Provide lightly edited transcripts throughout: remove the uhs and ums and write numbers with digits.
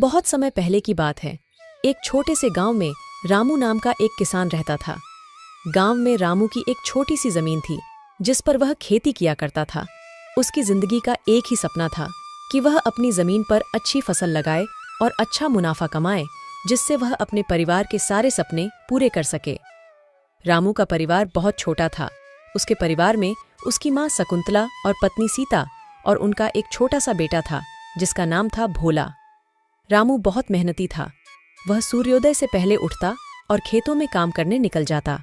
बहुत समय पहले की बात है। एक छोटे से गांव में रामू नाम का एक किसान रहता था। गांव में रामू की एक छोटी सी जमीन थी जिस पर वह खेती किया करता था। उसकी जिंदगी का एक ही सपना था कि वह अपनी जमीन पर अच्छी फसल लगाए और अच्छा मुनाफा कमाए, जिससे वह अपने परिवार के सारे सपने पूरे कर सके। रामू का परिवार बहुत छोटा था। उसके परिवार में उसकी माँ शकुंतला और पत्नी सीता और उनका एक छोटा सा बेटा था जिसका नाम था भोला। रामू बहुत मेहनती था। वह सूर्योदय से पहले उठता और खेतों में काम करने निकल जाता।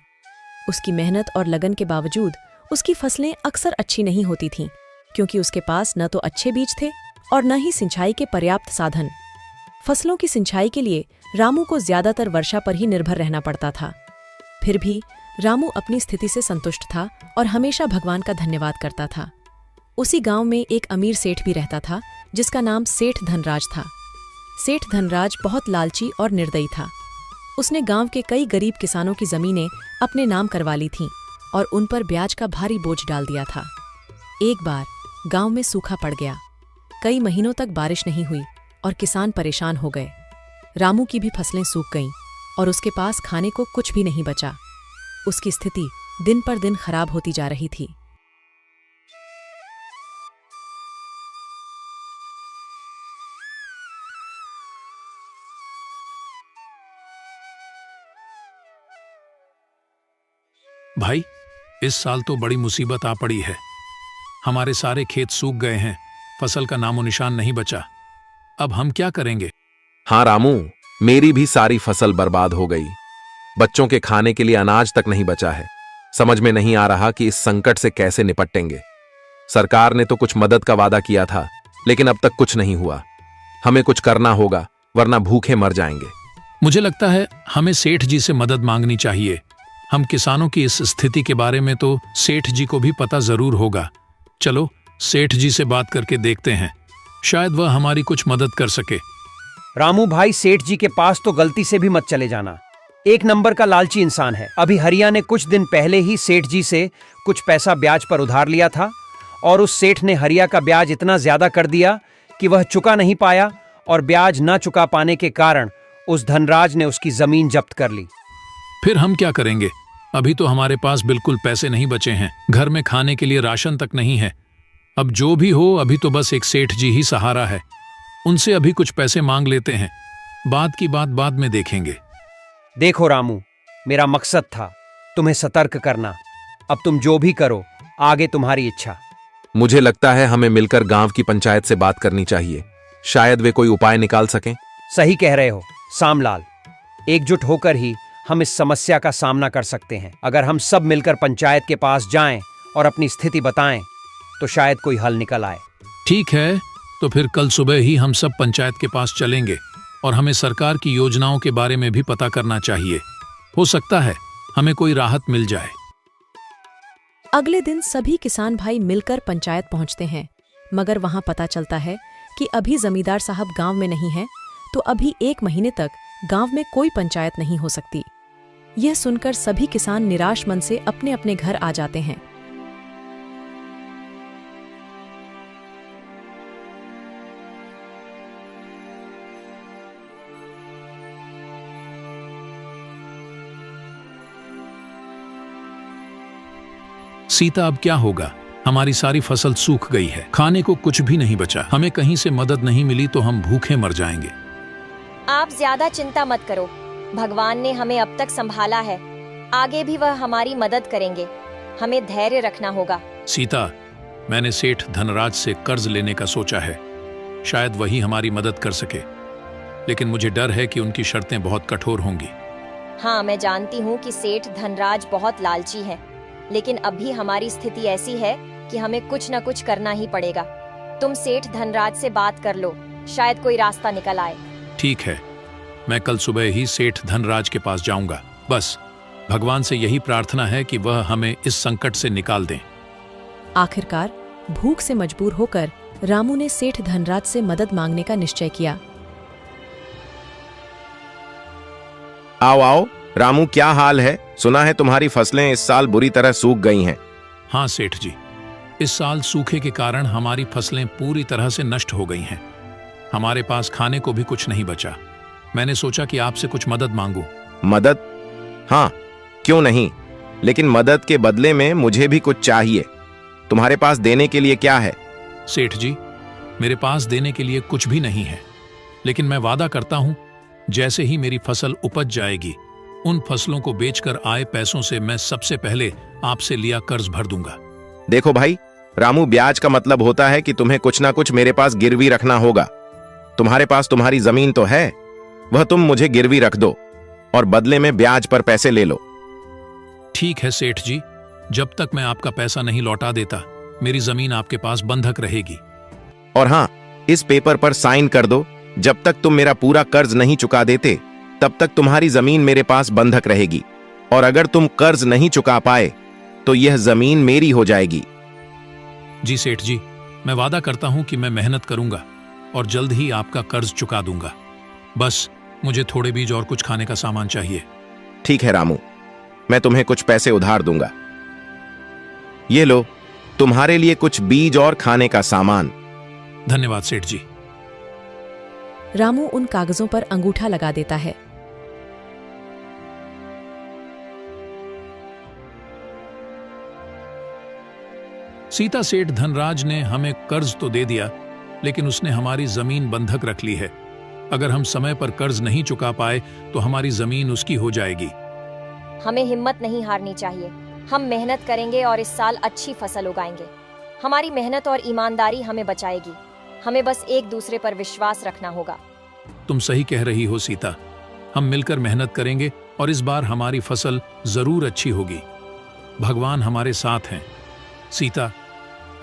उसकी मेहनत और लगन के बावजूद उसकी फसलें अक्सर अच्छी नहीं होती थीं, क्योंकि उसके पास न तो अच्छे बीज थे और न ही सिंचाई के पर्याप्त साधन। फसलों की सिंचाई के लिए रामू को ज्यादातर वर्षा पर ही निर्भर रहना पड़ता था। फिर भी रामू अपनी स्थिति से संतुष्ट था और हमेशा भगवान का धन्यवाद करता था। उसी गांव में एक अमीर सेठ भी रहता था जिसका नाम सेठ धनराज था। सेठ धनराज बहुत लालची और निर्दयी था। उसने गांव के कई गरीब किसानों की जमीनें अपने नाम करवा ली थीं और उन पर ब्याज का भारी बोझ डाल दिया था। एक बार गांव में सूखा पड़ गया। कई महीनों तक बारिश नहीं हुई और किसान परेशान हो गए। रामू की भी फसलें सूख गईं और उसके पास खाने को कुछ भी नहीं बचा। उसकी स्थिति दिन पर दिन खराब होती जा रही थी। भाई, इस साल तो बड़ी मुसीबत आ पड़ी है। हमारे सारे खेत सूख गए हैं, फसल का नामो निशान नहीं बचा। अब हम क्या करेंगे? हाँ रामू, मेरी भी सारी फसल बर्बाद हो गई। बच्चों के खाने के लिए अनाज तक नहीं बचा है। समझ में नहीं आ रहा कि इस संकट से कैसे निपटेंगे। सरकार ने तो कुछ मदद का वादा किया था, लेकिन अब तक कुछ नहीं हुआ। हमें कुछ करना होगा, वरना भूखे मर जाएंगे। मुझे लगता है हमें सेठ जी से मदद मांगनी चाहिए। हम किसानों की इस स्थिति के बारे में तो सेठ जी को भी पता जरूर होगा। चलो सेठ जी से बात करके देखते हैं, शायद वह हमारी कुछ मदद कर सके। रामू भाई, सेठ जी के पास तो गलती से भी मत चले जाना। एक नंबर का लालची इंसान है। अभी हरिया ने कुछ दिन पहले ही सेठ जी से कुछ पैसा ब्याज पर उधार लिया था और उस सेठ ने हरिया का ब्याज इतना ज्यादा कर दिया कि वह चुका नहीं पाया और ब्याज न चुका पाने के कारण उस धनराज ने उसकी जमीन जब्त कर ली। फिर हम क्या करेंगे? अभी तो हमारे पास बिल्कुल पैसे नहीं बचे हैं। घर में खाने के लिए राशन तक नहीं है। अब जो भी हो, अभी तो बस एक सेठ जी ही सहारा है। उनसे अभी कुछ पैसे मांग लेते हैं, बात की बात बाद में देखेंगे। देखो रामू, मेरा मकसद था तुम्हें सतर्क करना। अब तुम जो भी करो, आगे तुम्हारी इच्छा। मुझे लगता है हमें मिलकर गांव की पंचायत से बात करनी चाहिए। शायद वे कोई उपाय निकाल सकें। सही कह रहे हो सामलाल। एकजुट होकर ही हम इस समस्या का सामना कर सकते हैं। अगर हम सब मिलकर पंचायत के पास जाएं और अपनी स्थिति बताएं, तो शायद कोई हल निकल आए। ठीक है, तो फिर कल सुबह ही हम सब पंचायत के पास चलेंगे और हमें सरकार की योजनाओं के बारे में भी पता करना चाहिए। हो सकता है हमें कोई राहत मिल जाए। अगले दिन सभी किसान भाई मिलकर पंचायत पहुंचते हैं, मगर वहां पता चलता है कि अभी जमींदार साहब गांव में नहीं है, तो अभी 1 महीने तक गांव में कोई पंचायत नहीं हो सकती। यह सुनकर सभी किसान निराश मन से अपने अपने घर आ जाते हैं। सीता, अब क्या होगा? हमारी सारी फसल सूख गई है, खाने को कुछ भी नहीं बचा। हमें कहीं से मदद नहीं मिली तो हम भूखे मर जाएंगे। आप ज्यादा चिंता मत करो, भगवान ने हमें अब तक संभाला है, आगे भी वह हमारी मदद करेंगे। हमें धैर्य रखना होगा। सीता, मैंने सेठ धनराज से कर्ज लेने का सोचा है। शायद वही हमारी मदद कर सके, लेकिन मुझे डर है कि उनकी शर्तें बहुत कठोर होंगी। हाँ, मैं जानती हूँ कि सेठ धनराज बहुत लालची है, लेकिन अभी हमारी स्थिति ऐसी है कि हमें कुछ न कुछ करना ही पड़ेगा। तुम सेठ धनराज से बात कर लो, शायद कोई रास्ता निकल आए। ठीक है, मैं कल सुबह ही सेठ धनराज के पास जाऊंगा। बस भगवान से यही प्रार्थना है कि वह हमें इस संकट से निकाल दें। आखिरकार भूख से मजबूर होकर रामू ने सेठ धनराज से मदद मांगने का निश्चय किया। आओ आओ रामू, क्या हाल है? सुना है तुम्हारी फसलें इस साल बुरी तरह सूख गई हैं। हाँ सेठ जी, इस साल सूखे के कारण हमारी फसलें पूरी तरह से नष्ट हो गई हैं। हमारे पास खाने को भी कुछ नहीं बचा। मैंने सोचा कि आपसे कुछ मदद मांगूं। मदद? हाँ, क्यों नहीं, लेकिन मदद के बदले में मुझे भी कुछ चाहिए। तुम्हारे पास देने के लिए क्या है? सेठ जी, मेरे पास देने के लिए कुछ भी नहीं है, लेकिन मैं वादा करता हूं, जैसे ही मेरी फसल उपज जाएगी, उन फसलों को बेचकर आए पैसों से मैं सबसे पहले आपसे लिया कर्ज भर दूंगा। देखो भाई रामू, ब्याज का मतलब होता है कि तुम्हें कुछ ना कुछ मेरे पास गिरवी रखना होगा। तुम्हारे पास तुम्हारी जमीन तो है, वह तुम मुझे गिरवी रख दो और बदले में ब्याज पर पैसे ले लो। ठीक है सेठ जी, जब तक मैं आपका पैसा नहीं लौटा देता, मेरी जमीन आपके पास बंधक रहेगी। और हाँ, इस पेपर पर साइन कर दो। जब तक तुम मेरा पूरा कर्ज नहीं चुका देते, तब तक तुम्हारी जमीन मेरे पास बंधक रहेगी, और अगर तुम कर्ज नहीं चुका पाए तो यह जमीन मेरी हो जाएगी। जी सेठ जी, मैं वादा करता हूं कि मैं मेहनत करूंगा और जल्द ही आपका कर्ज चुका दूंगा। बस मुझे थोड़े बीज और कुछ खाने का सामान चाहिए। ठीक है रामू, मैं तुम्हें कुछ पैसे उधार दूंगा। ये लो, तुम्हारे लिए कुछ बीज और खाने का सामान। धन्यवाद सेठ जी। रामू उन कागजों पर अंगूठा लगा देता है। सीता सेठ धनराज ने हमें कर्ज तो दे दिया, लेकिन उसने हमारी जमीन बंधक रख ली है। अगर हम समय पर कर्ज नहीं चुका पाए तो हमारी जमीन उसकी हो जाएगी। हमें हिम्मत नहीं हारनी चाहिए। हम मेहनत करेंगे और इस साल अच्छी फसल उगाएंगे। हमारी मेहनत और ईमानदारी हमें बचाएगी। हमें बस एक दूसरे पर विश्वास रखना होगा। तुम सही कह रही हो सीता, हम मिलकर मेहनत करेंगे और इस बार हमारी फसल जरूर अच्छी होगी। भगवान हमारे साथ हैं। सीता,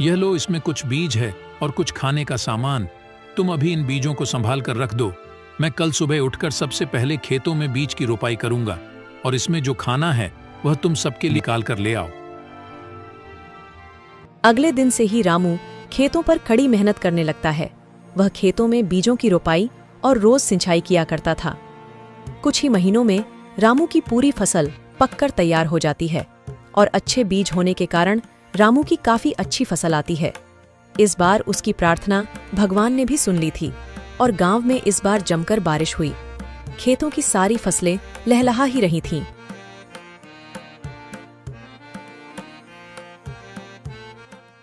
यह लो, इसमें कुछ बीज है और कुछ खाने का सामान। तुम अभी इन बीजों को संभाल कर रख दो। मैं कल सुबह उठकर सबसे पहले खेतों में बीज की रोपाई करूंगा, और इसमें जो खाना है वह तुम सबके लिए निकाल कर ले आओ। अगले दिन से ही रामू खेतों पर कड़ी मेहनत करने लगता है। वह खेतों में बीजों की रोपाई और रोज सिंचाई किया करता था। कुछ ही महीनों में रामू की पूरी फसल पककर तैयार हो जाती है, और अच्छे बीज होने के कारण रामू की काफी अच्छी फसल आती है। इस बार उसकी प्रार्थना भगवान ने भी सुन ली थी, और गांव में इस बार जमकर बारिश हुई। खेतों की सारी फसलें लहलहा ही रही थीं।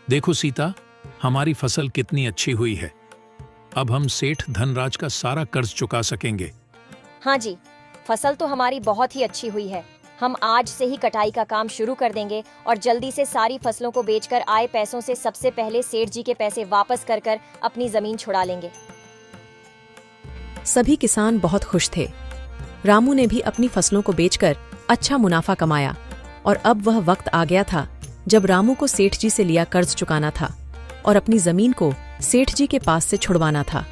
देखो सीता, हमारी फसल कितनी अच्छी हुई है। अब हम सेठ धनराज का सारा कर्ज चुका सकेंगे। हाँ जी, फसल तो हमारी बहुत ही अच्छी हुई है। हम आज से ही कटाई का काम शुरू कर देंगे और जल्दी से सारी फसलों को बेचकर आए पैसों से सबसे पहले सेठ जी के पैसे वापस कर अपनी जमीन छुड़ा लेंगे। सभी किसान बहुत खुश थे। रामू ने भी अपनी फसलों को बेचकर अच्छा मुनाफा कमाया, और अब वह वक्त आ गया था जब रामू को सेठ जी से लिया कर्ज चुकाना था और अपनी जमीन को सेठ जी के पास से छुड़वाना था।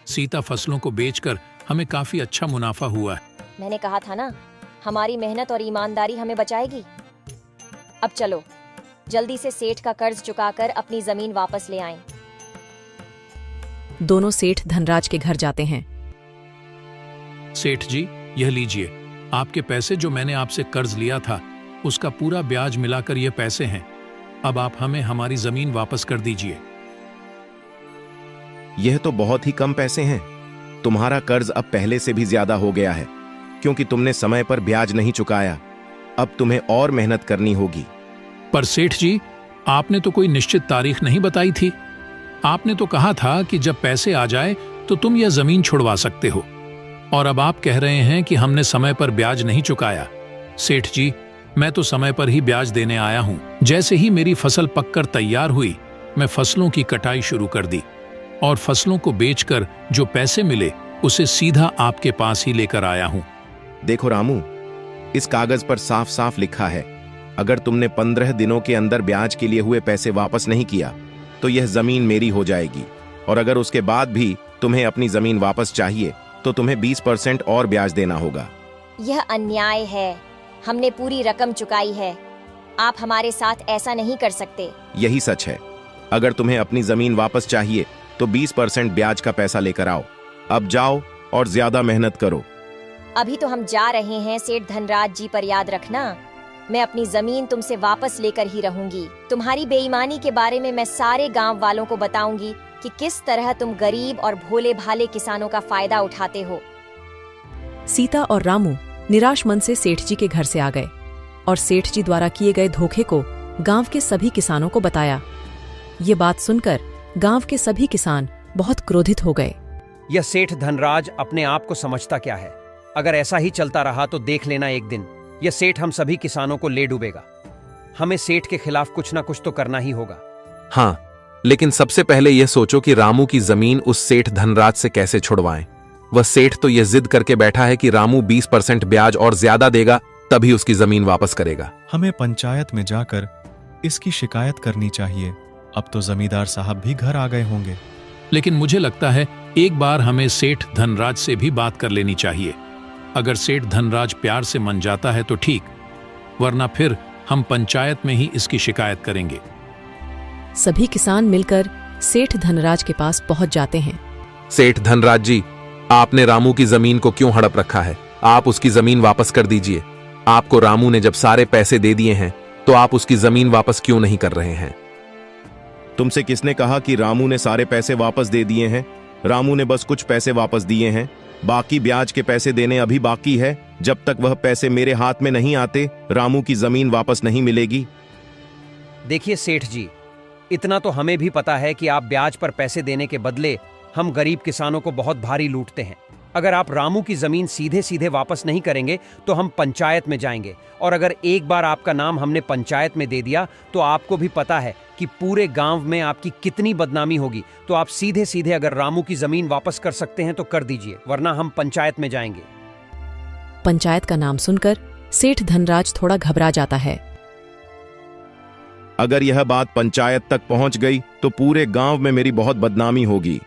सीता, फसलों को बेचकर हमें काफी अच्छा मुनाफा हुआ है। मैंने कहा था ना, हमारी मेहनत और ईमानदारी हमें बचाएगी। अब चलो जल्दी से सेठ का कर्ज चुकाकर अपनी जमीन वापस ले आएं। दोनों सेठ धनराज के घर जाते हैं। सेठ जी, यह लीजिए, आपके पैसे जो मैंने आपसे कर्ज लिया था, उसका पूरा ब्याज मिलाकर ये पैसे हैं। अब आप हमें हमारी जमीन वापस कर दीजिए। यह तो बहुत ही कम पैसे हैं। तुम्हारा कर्ज अब पहले से भी ज्यादा हो गया है, क्योंकि तुमने समय पर ब्याज नहीं चुकाया। अब तुम्हें और मेहनत करनी होगी। पर सेठ जी, आपने तो कोई निश्चित तारीख नहीं बताई थी। आपने तो कहा था कि जब पैसे आ जाए तो तुम यह जमीन छुड़वा सकते हो, और अब आप कह रहे हैं कि हमने समय पर ब्याज नहीं चुकाया। सेठ जी, मैं तो समय पर ही ब्याज देने आया हूं। जैसे ही मेरी फसल पककर तैयार हुई, मैं फसलों की कटाई शुरू कर दी, और फसलों को बेचकर जो पैसे मिले उसे सीधा आपके पास ही लेकर आया हूं। देखो रामू, इस कागज पर साफ साफ लिखा है, अगर तुमने 15 दिनों के अंदर ब्याज के लिए हुए पैसे वापस नहीं किया तो यह जमीन मेरी हो जाएगी, और अगर उसके बाद भी तुम्हें अपनी जमीन वापस चाहिए तो तुम्हें 20% और ब्याज देना होगा। यह अन्याय है। हमने पूरी रकम चुकाई है। आप हमारे साथ ऐसा नहीं कर सकते। यही सच है। अगर तुम्हें अपनी जमीन वापस चाहिए तो 20% ब्याज का पैसा लेकर आओ। अब जाओ और ज्यादा मेहनत करो। अभी तो हम जा रहे हैं सेठ धनराज जी, पर याद रखना, मैं अपनी जमीन तुमसे वापस लेकर ही रहूंगी। तुम्हारी बेईमानी के बारे में मैं सारे गांव वालों को बताऊंगी कि किस तरह तुम गरीब और भोले भाले किसानों का फायदा उठाते हो। सीता और रामू निराश मन से सेठ जी के घर से आ गए और सेठ जी द्वारा किए गए धोखे को गांव के सभी किसानों को बताया। ये बात सुनकर गांव के सभी किसान बहुत क्रोधित हो गए। यह सेठ धनराज अपने आप को समझता क्या है? अगर ऐसा ही चलता रहा तो देख लेना एक दिन यह सेठ हम सभी किसानों को ले डूबेगा। हमें सेठ के खिलाफ कुछ ना कुछ तो करना ही होगा। हाँ, लेकिन सबसे पहले यह सोचो कि रामू की जमीन उस सेठ धनराज से कैसे छुड़वाएं। वह सेठ तो यह जिद करके बैठा है कि रामू 20% ब्याज और ज्यादा देगा तभी उसकी जमीन वापस करेगा। हमें पंचायत में जाकर इसकी शिकायत करनी चाहिए। अब तो जमींदार साहब भी घर आ गए होंगे। लेकिन मुझे लगता है एक बार हमें सेठ धनराज से भी बात कर लेनी चाहिए। अगर सेठ धनराज प्यार से मन जाता है तो ठीक, वरना फिर हम पंचायत में ही इसकी शिकायत करेंगे। सभी किसान मिलकर सेठ धनराज के पास पहुंच जाते हैं। सेठ धनराज जी, आपने रामू की जमीन को क्यों हड़प रखा है? आप उसकी जमीन वापस कर दीजिए। आपको रामू ने जब सारे पैसे दे दिए हैं तो आप उसकी जमीन वापस क्यों नहीं कर रहे हैं? तुमसे किसने कहा कि रामू ने सारे पैसे वापस दे दिए हैं? रामू ने बस कुछ पैसे वापस दिए हैं, बाकी ब्याज के पैसे देने अभी बाकी है। जब तक वह पैसे मेरे हाथ में नहीं आते रामू की जमीन वापस नहीं मिलेगी। देखिए सेठ जी, इतना तो हमें भी पता है कि आप ब्याज पर पैसे देने के बदले हम गरीब किसानों को बहुत भारी लूटते हैं। अगर आप रामू की जमीन सीधे सीधे वापस नहीं करेंगे तो हम पंचायत में जाएंगे, और अगर एक बार आपका नाम हमने पंचायत में दे दिया तो आपको भी पता है कि पूरे गांव में आपकी कितनी बदनामी होगी। तो आप सीधे सीधे अगर रामू की जमीन वापस कर सकते हैं तो कर दीजिए, वरना हम पंचायत में जाएंगे। पंचायत का नाम सुनकर सेठ धनराज थोड़ा घबरा जाता है। अगर यह बात पंचायत तक पहुंच गई तो पूरे गांव में मेरी बहुत बदनामी होगी।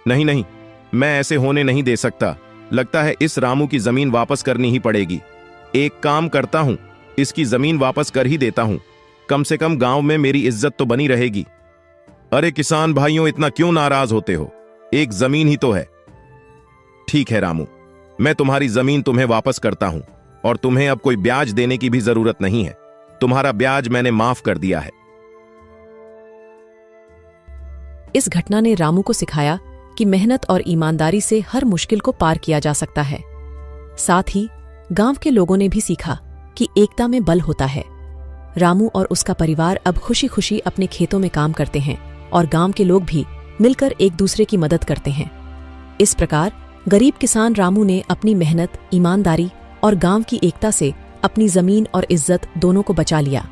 नहीं नहीं, मैं ऐसे होने नहीं दे सकता। लगता है इस रामू की जमीन वापस करनी ही पड़ेगी। एक काम करता हूं, इसकी जमीन वापस कर ही देता हूं। कम से कम गांव में मेरी इज्जत तो बनी रहेगी। अरे किसान भाइयों, इतना क्यों नाराज होते हो? एक जमीन ही तो है। ठीक है रामू, मैं तुम्हारी जमीन तुम्हें वापस करता हूं और तुम्हें अब कोई ब्याज देने की भी जरूरत नहीं है। तुम्हारा ब्याज मैंने माफ कर दिया है। इस घटना ने रामू को सिखाया कि मेहनत और ईमानदारी से हर मुश्किल को पार किया जा सकता है। साथ ही गांव के लोगों ने भी सीखा कि एकता में बल होता है। रामू और उसका परिवार अब खुशी खुशी अपने खेतों में काम करते हैं और गांव के लोग भी मिलकर एक दूसरे की मदद करते हैं। इस प्रकार गरीब किसान रामू ने अपनी मेहनत, ईमानदारी और गांव की एकता से अपनी जमीन और इज्जत दोनों को बचा लिया।